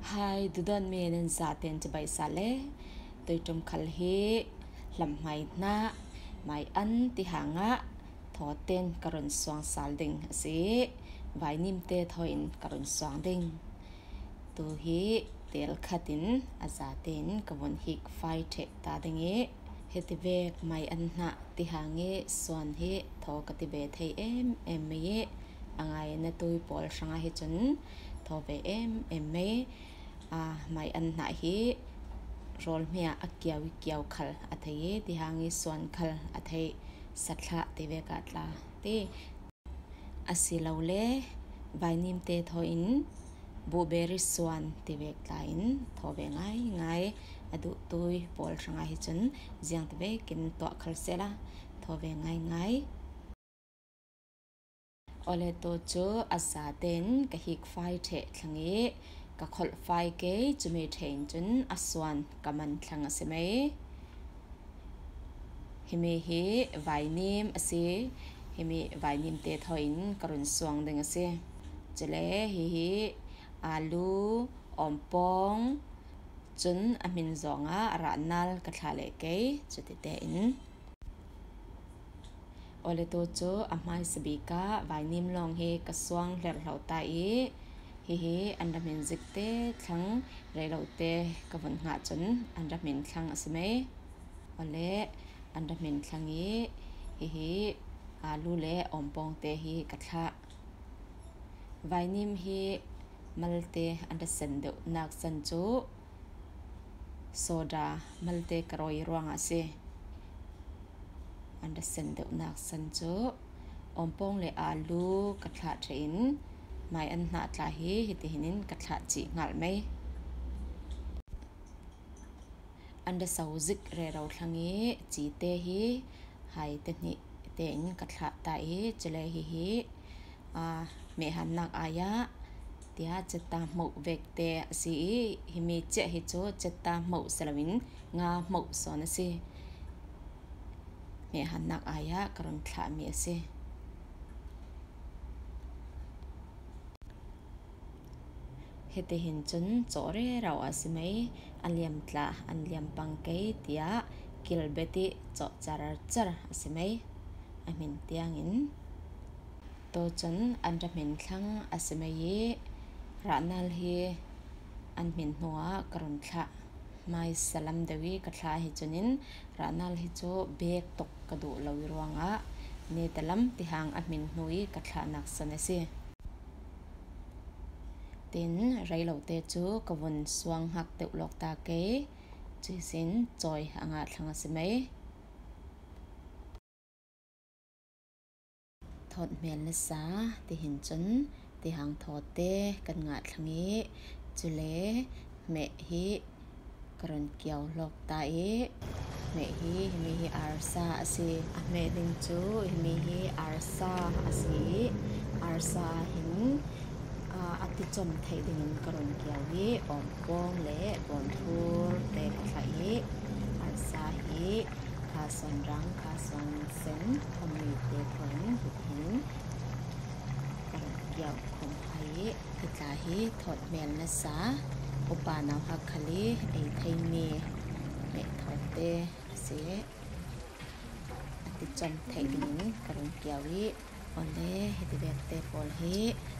Hai dudon me nên sa tên cho bay sa lê tôi trong khal he Hlamhmai hnah mai an ti hanga thawte karon suang sal ding ase Vainim te thoin karon suang ding tu hi tel khatin azaten kawon hik fai the ta dinge hetivek mai an hnah ti hange suan he tho katibe thei em me angai na tui pol sanga hi chun thove em me mai an hnah hi rol mia akiawi kiaw khal athai ti hangi suan khal athai satla te ve katla te asilole Vainim te thoin blueberry suan te ve klain thove ngai adu tui pol sanga hi chun jiang te ve kin to khal sela thove ngai ole to chu asaten ka hik fai the thlangi ka khol fai ke chumi thein chun aswan kaman thlang ase mai Hmeh hi Vainim ase himi Vainim te thoin karun suang ding ase chele hi alu ompong chun amin zonga ranal ka thlale ke chuti te in ole to chu amai sabika Vainim long he ka suang hler hlauta hi andamin zikte thlang reilote kawon nga chun andamin thlang asme ole andamin thlangi hi alu le ompong te hi katha Vainim hi malte andasen de nak san chu soda malte karoi ruang ase andasen de nak san chu ompong le alu katha thein mai an hnah tla hi hiti hinin katha chi ngal mai anda sauzik re rau thlangi chi te hi hai te ni te in katha ta hi chele hi me hanak aya tia cheta mo vek te si himi che hi chu cheta mo salawin nga mo son ase me hanak aya karon thla mi ase hete hin chun chore raw asimei anliam tla anliam pangke tia kilbeti cho charar char asimei amin tiangin to chun andamin thlang asimei ranal hi anmin nuwa karon thla mai salam dewi katla hi chunin ranal hi chu bek tok kadu lawi ruanga ne talam ti hang amin nui katla nak sanase tin reilote chu kawon suang hak te lok ta ke chisin choi anga thlanga simei thot mel na sa ti hin chun ti hang thawte kan nga thlangi chule Hmeh hi karon kiaw lok ta Hmeh hi arsa ase Hmeh ding chu Hmeh hi arsa ase arsa hin ati chom thei ding karon kiawi ompong le bon thur te khlai arsa hi kha son rang kha son sen thami te thon hin karon kiaw khom hai tla hi thot mel na sa upa naw ha khali ei thei me me thawte se ati chom thei ding karon kiawi ole hetibek te pol hi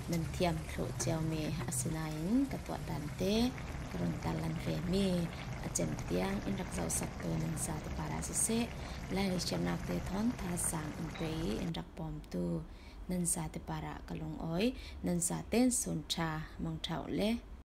nan thiam thlo cheu me asinain katwa dan te karon talan ve mi achen tiang in rak zau sak to nan sa te para se lai chenak te thon tha sang in pe in rak pom tu nan sa te para kalong oi nan sa ten sun tha mang thau le